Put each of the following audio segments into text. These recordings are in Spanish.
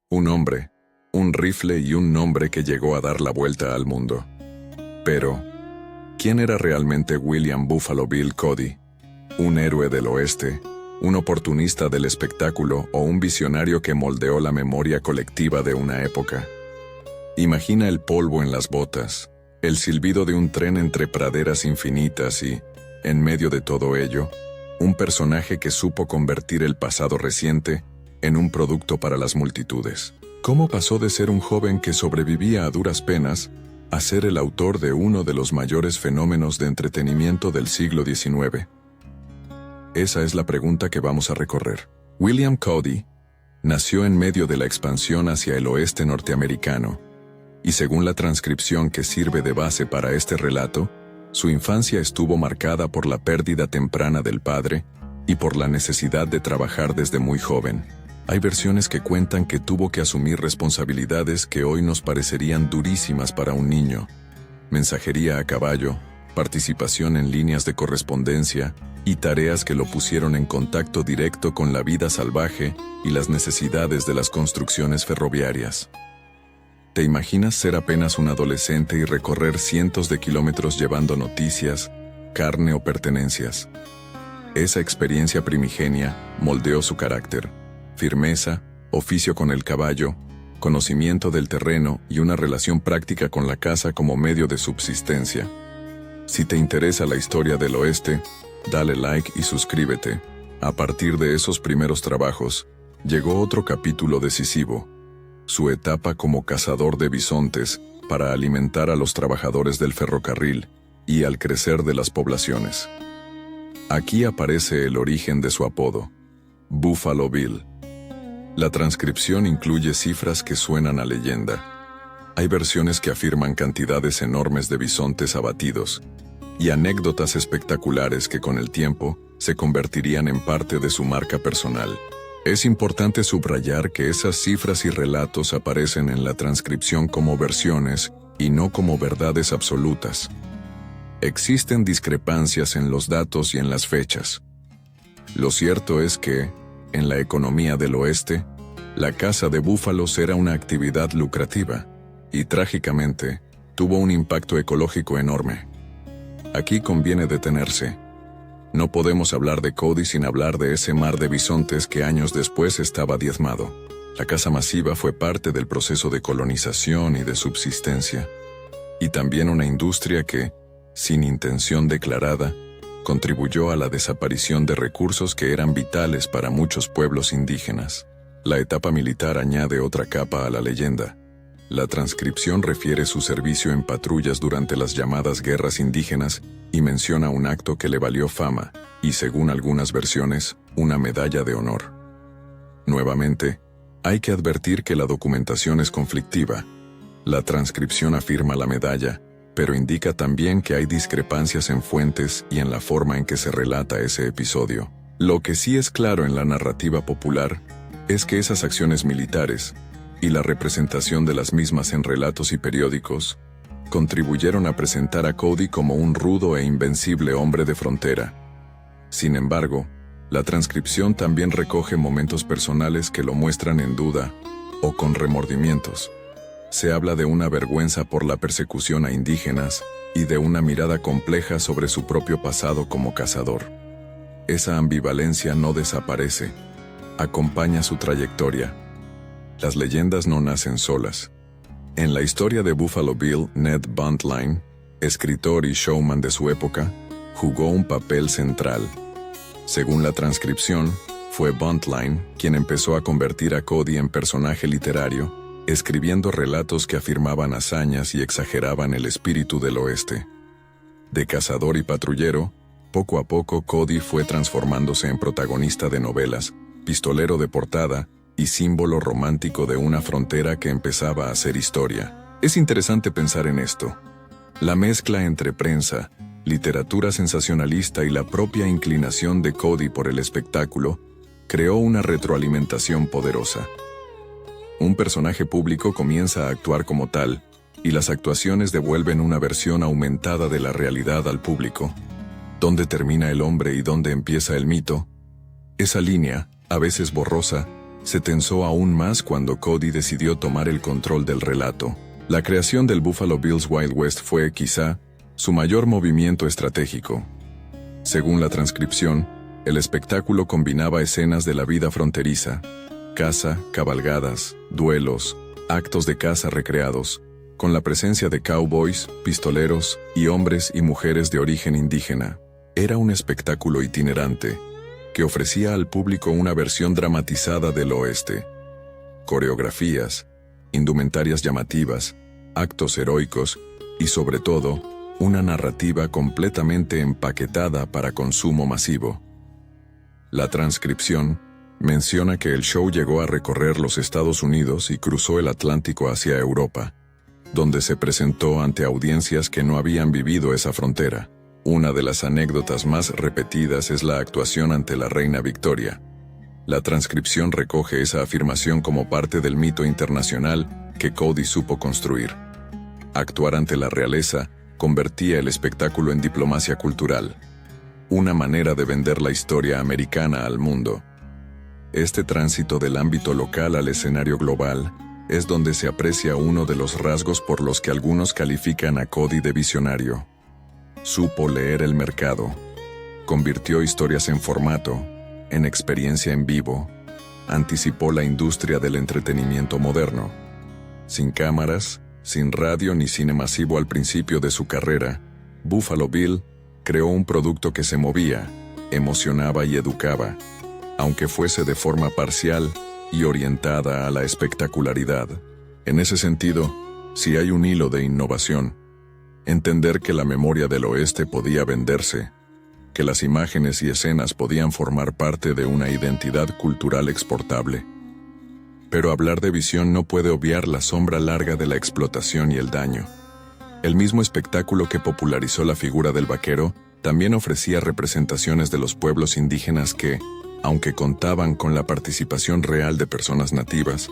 Un hombre, un rifle y un nombre que llegó a dar la vuelta al mundo. Pero, ¿quién era realmente William Buffalo Bill Cody? ¿Un héroe del oeste, un oportunista del espectáculo o un visionario que moldeó la memoria colectiva de una época? Imagina el polvo en las botas, el silbido de un tren entre praderas infinitas y, en medio de todo ello, un personaje que supo convertir el pasado reciente en un producto para las multitudes. ¿Cómo pasó de ser un joven que sobrevivía a duras penas a ser el autor de uno de los mayores fenómenos de entretenimiento del siglo XIX? Esa es la pregunta que vamos a recorrer. William Cody nació en medio de la expansión hacia el oeste norteamericano, y según la transcripción que sirve de base para este relato, su infancia estuvo marcada por la pérdida temprana del padre y por la necesidad de trabajar desde muy joven. Hay versiones que cuentan que tuvo que asumir responsabilidades que hoy nos parecerían durísimas para un niño: mensajería a caballo, participación en líneas de correspondencia y tareas que lo pusieron en contacto directo con la vida salvaje y las necesidades de las construcciones ferroviarias. ¿Te imaginas ser apenas un adolescente y recorrer cientos de kilómetros llevando noticias, carne o pertenencias? Esa experiencia primigenia moldeó su carácter: firmeza, oficio con el caballo, conocimiento del terreno y una relación práctica con la casa como medio de subsistencia. Si te interesa la historia del oeste, dale like y suscríbete. A partir de esos primeros trabajos, llegó otro capítulo decisivo: su etapa como cazador de bisontes para alimentar a los trabajadores del ferrocarril y al crecer de las poblaciones. Aquí aparece el origen de su apodo: Buffalo Bill. La transcripción incluye cifras que suenan a leyenda. Hay versiones que afirman cantidades enormes de bisontes abatidos y anécdotas espectaculares que con el tiempo se convertirían en parte de su marca personal. Es importante subrayar que esas cifras y relatos aparecen en la transcripción como versiones y no como verdades absolutas. Existen discrepancias en los datos y en las fechas. Lo cierto es que, en la economía del oeste, la caza de búfalos era una actividad lucrativa y, trágicamente, tuvo un impacto ecológico enorme. Aquí conviene detenerse. No podemos hablar de Cody sin hablar de ese mar de bisontes que años después estaba diezmado. La caza masiva fue parte del proceso de colonización y de subsistencia, y también una industria que, sin intención declarada, contribuyó a la desaparición de recursos que eran vitales para muchos pueblos indígenas. La etapa militar añade otra capa a la leyenda. La transcripción refiere su servicio en patrullas durante las llamadas guerras indígenas y menciona un acto que le valió fama y, según algunas versiones, una medalla de honor. Nuevamente, hay que advertir que la documentación es conflictiva. La transcripción afirma la medalla, pero indica también que hay discrepancias en fuentes y en la forma en que se relata ese episodio. Lo que sí es claro en la narrativa popular es que esas acciones militares, y la representación de las mismas en relatos y periódicos, contribuyeron a presentar a Cody como un rudo e invencible hombre de frontera. Sin embargo, la transcripción también recoge momentos personales que lo muestran en duda o con remordimientos. Se habla de una vergüenza por la persecución a indígenas y de una mirada compleja sobre su propio pasado como cazador. Esa ambivalencia no desaparece, acompaña su trayectoria. Las leyendas no nacen solas. En la historia de Buffalo Bill, Ned Buntline, escritor y showman de su época, jugó un papel central. Según la transcripción, fue Buntline quien empezó a convertir a Cody en personaje literario, escribiendo relatos que afirmaban hazañas y exageraban el espíritu del oeste. De cazador y patrullero, poco a poco Cody fue transformándose en protagonista de novelas, pistolero de portada y símbolo romántico de una frontera que empezaba a hacer historia. Es interesante pensar en esto. La mezcla entre prensa, literatura sensacionalista y la propia inclinación de Cody por el espectáculo creó una retroalimentación poderosa. Un personaje público comienza a actuar como tal, y las actuaciones devuelven una versión aumentada de la realidad al público. ¿Dónde termina el hombre y dónde empieza el mito? Esa línea, a veces borrosa, se tensó aún más cuando Cody decidió tomar el control del relato. La creación del Buffalo Bill's Wild West fue, quizá, su mayor movimiento estratégico. Según la transcripción, el espectáculo combinaba escenas de la vida fronteriza, caza, cabalgadas, duelos, actos de caza recreados, con la presencia de cowboys, pistoleros y hombres y mujeres de origen indígena. Era un espectáculo itinerante, que ofrecía al público una versión dramatizada del oeste. Coreografías, indumentarias llamativas, actos heroicos y, sobre todo, una narrativa completamente empaquetada para consumo masivo. La transcripción menciona que el show llegó a recorrer los Estados Unidos y cruzó el Atlántico hacia Europa, donde se presentó ante audiencias que no habían vivido esa frontera. Una de las anécdotas más repetidas es la actuación ante la reina Victoria. La transcripción recoge esa afirmación como parte del mito internacional que Cody supo construir. Actuar ante la realeza convertía el espectáculo en diplomacia cultural, una manera de vender la historia americana al mundo. Este tránsito del ámbito local al escenario global es donde se aprecia uno de los rasgos por los que algunos califican a Cody de visionario. Supo leer el mercado, convirtió historias en formato, en experiencia en vivo, anticipó la industria del entretenimiento moderno. Sin cámaras, sin radio ni cine masivo al principio de su carrera, Buffalo Bill creó un producto que se movía, emocionaba y educaba, aunque fuese de forma parcial y orientada a la espectacularidad. En ese sentido, si hay un hilo de innovación, entender que la memoria del oeste podía venderse, que las imágenes y escenas podían formar parte de una identidad cultural exportable. Pero hablar de visión no puede obviar la sombra larga de la explotación y el daño. El mismo espectáculo que popularizó la figura del vaquero también ofrecía representaciones de los pueblos indígenas que, aunque contaban con la participación real de personas nativas,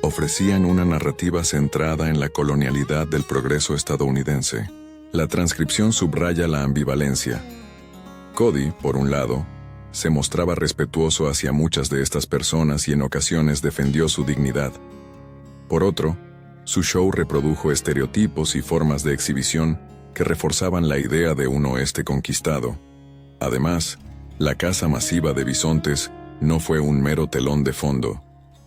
ofrecían una narrativa centrada en la colonialidad del progreso estadounidense. La transcripción subraya la ambivalencia. Cody, por un lado, se mostraba respetuoso hacia muchas de estas personas y en ocasiones defendió su dignidad. Por otro, su show reprodujo estereotipos y formas de exhibición que reforzaban la idea de un oeste conquistado. Además, la caza masiva de bisontes no fue un mero telón de fondo.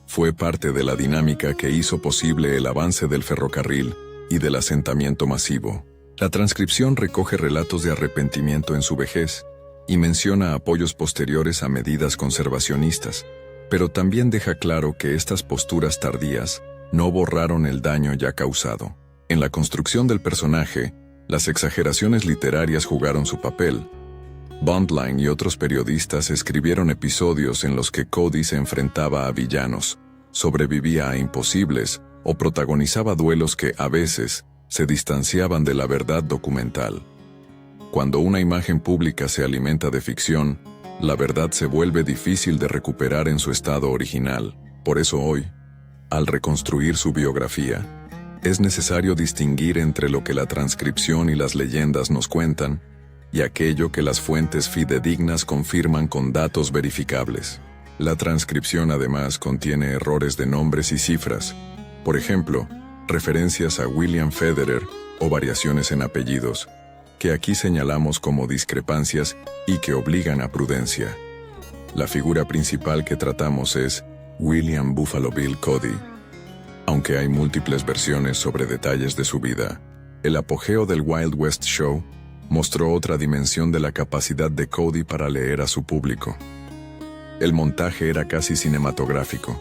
Fue parte de la dinámica que hizo posible el avance del ferrocarril y del asentamiento masivo. La transcripción recoge relatos de arrepentimiento en su vejez y menciona apoyos posteriores a medidas conservacionistas, pero también deja claro que estas posturas tardías no borraron el daño ya causado. En la construcción del personaje, las exageraciones literarias jugaron su papel. Bondline y otros periodistas escribieron episodios en los que Cody se enfrentaba a villanos, sobrevivía a imposibles o protagonizaba duelos que, a veces, se distanciaban de la verdad documental. Cuando una imagen pública se alimenta de ficción, la verdad se vuelve difícil de recuperar en su estado original. Por eso hoy, al reconstruir su biografía, es necesario distinguir entre lo que la transcripción y las leyendas nos cuentan y aquello que las fuentes fidedignas confirman con datos verificables. La transcripción además contiene errores de nombres y cifras, por ejemplo, referencias a William Federer o variaciones en apellidos, que aquí señalamos como discrepancias y que obligan a prudencia. La figura principal que tratamos es William Buffalo Bill Cody. Aunque hay múltiples versiones sobre detalles de su vida, el apogeo del Wild West Show mostró otra dimensión de la capacidad de Cody para leer a su público. El montaje era casi cinematográfico,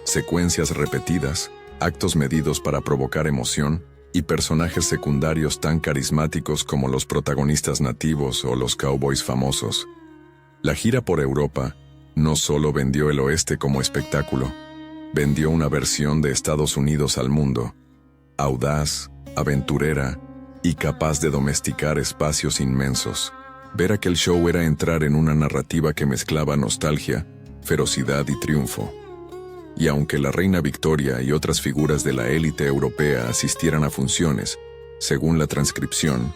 secuencias repetidas, actos medidos para provocar emoción y personajes secundarios tan carismáticos como los protagonistas nativos o los cowboys famosos. La gira por Europa no solo vendió el oeste como espectáculo, vendió una versión de Estados Unidos al mundo, audaz, aventurera y capaz de domesticar espacios inmensos. Ver aquel show era entrar en una narrativa que mezclaba nostalgia, ferocidad y triunfo. Y aunque la reina Victoria y otras figuras de la élite europea asistieran a funciones, según la transcripción,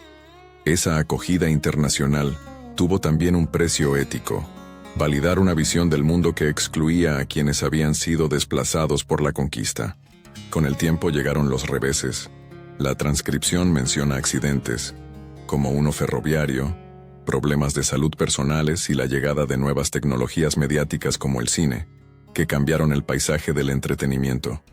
esa acogida internacional tuvo también un precio ético. validar una visión del mundo que excluía a quienes habían sido desplazados por la conquista. Con el tiempo llegaron los reveses. La transcripción menciona accidentes, como uno ferroviario, problemas de salud personales y la llegada de nuevas tecnologías mediáticas como el cine, que cambiaron el paisaje del entretenimiento.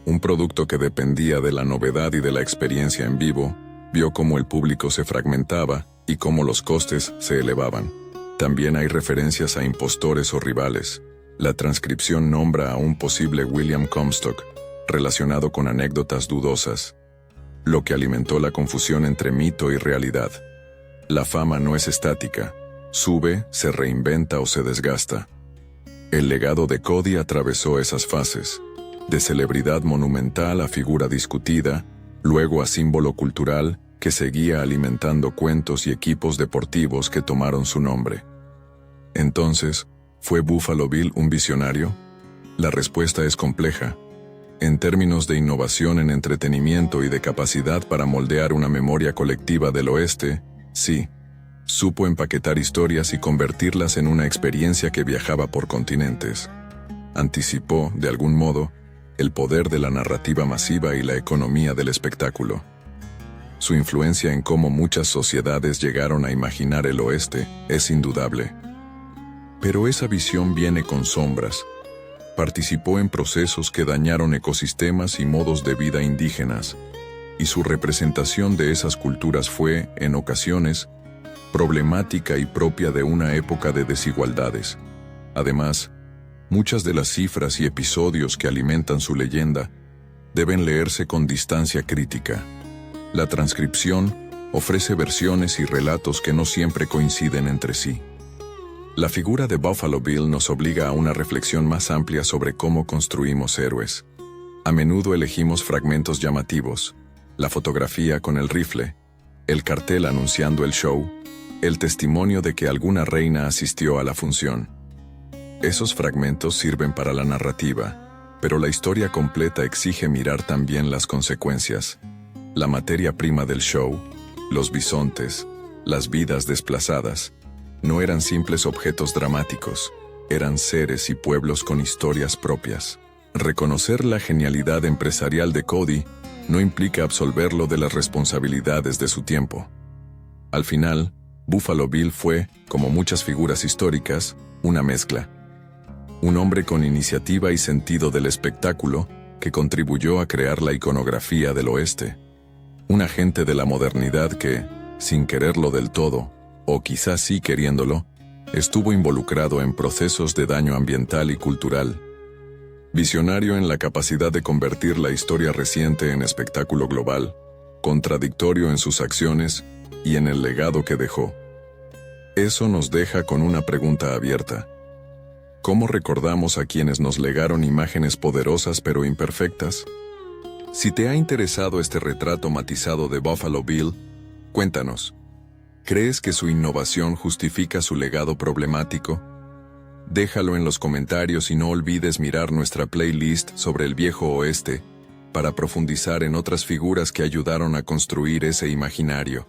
Un producto que dependía de la novedad y de la experiencia en vivo, vio cómo el público se fragmentaba y cómo los costes se elevaban. También hay referencias a impostores o rivales. La transcripción nombra a un posible William Comstock, relacionado con anécdotas dudosas, lo que alimentó la confusión entre mito y realidad. La fama no es estática, sube, se reinventa o se desgasta. El legado de Cody atravesó esas fases, de celebridad monumental a figura discutida, luego a símbolo cultural que seguía alimentando cuentos y equipos deportivos que tomaron su nombre. Entonces, ¿fue Buffalo Bill un visionario? La respuesta es compleja. En términos de innovación en entretenimiento y de capacidad para moldear una memoria colectiva del oeste, sí. Supo empaquetar historias y convertirlas en una experiencia que viajaba por continentes. Anticipó, de algún modo, el poder de la narrativa masiva y la economía del espectáculo. Su influencia en cómo muchas sociedades llegaron a imaginar el oeste es indudable. Pero esa visión viene con sombras. Participó en procesos que dañaron ecosistemas y modos de vida indígenas, y su representación de esas culturas fue, en ocasiones, problemática y propia de una época de desigualdades. Además, muchas de las cifras y episodios que alimentan su leyenda deben leerse con distancia crítica. La transcripción ofrece versiones y relatos que no siempre coinciden entre sí. La figura de Buffalo Bill nos obliga a una reflexión más amplia sobre cómo construimos héroes. A menudo elegimos fragmentos llamativos, la fotografía con el rifle, el cartel anunciando el show, el testimonio de que alguna reina asistió a la función. Esos fragmentos sirven para la narrativa, pero la historia completa exige mirar también las consecuencias. La materia prima del show, los bisontes, las vidas desplazadas, no eran simples objetos dramáticos, eran seres y pueblos con historias propias. Reconocer la genialidad empresarial de Cody no implica absolverlo de las responsabilidades de su tiempo. Al final, Buffalo Bill fue, como muchas figuras históricas, una mezcla. Un hombre con iniciativa y sentido del espectáculo que contribuyó a crear la iconografía del oeste. Un agente de la modernidad que, sin quererlo del todo, o quizás sí queriéndolo, estuvo involucrado en procesos de daño ambiental y cultural. Visionario en la capacidad de convertir la historia reciente en espectáculo global, contradictorio en sus acciones y en el legado que dejó. Eso nos deja con una pregunta abierta. ¿Cómo recordamos a quienes nos legaron imágenes poderosas pero imperfectas? Si te ha interesado este retrato matizado de Buffalo Bill, cuéntanos. ¿Crees que su innovación justifica su legado problemático? Déjalo en los comentarios y no olvides mirar nuestra playlist sobre el Viejo Oeste para profundizar en otras figuras que ayudaron a construir ese imaginario.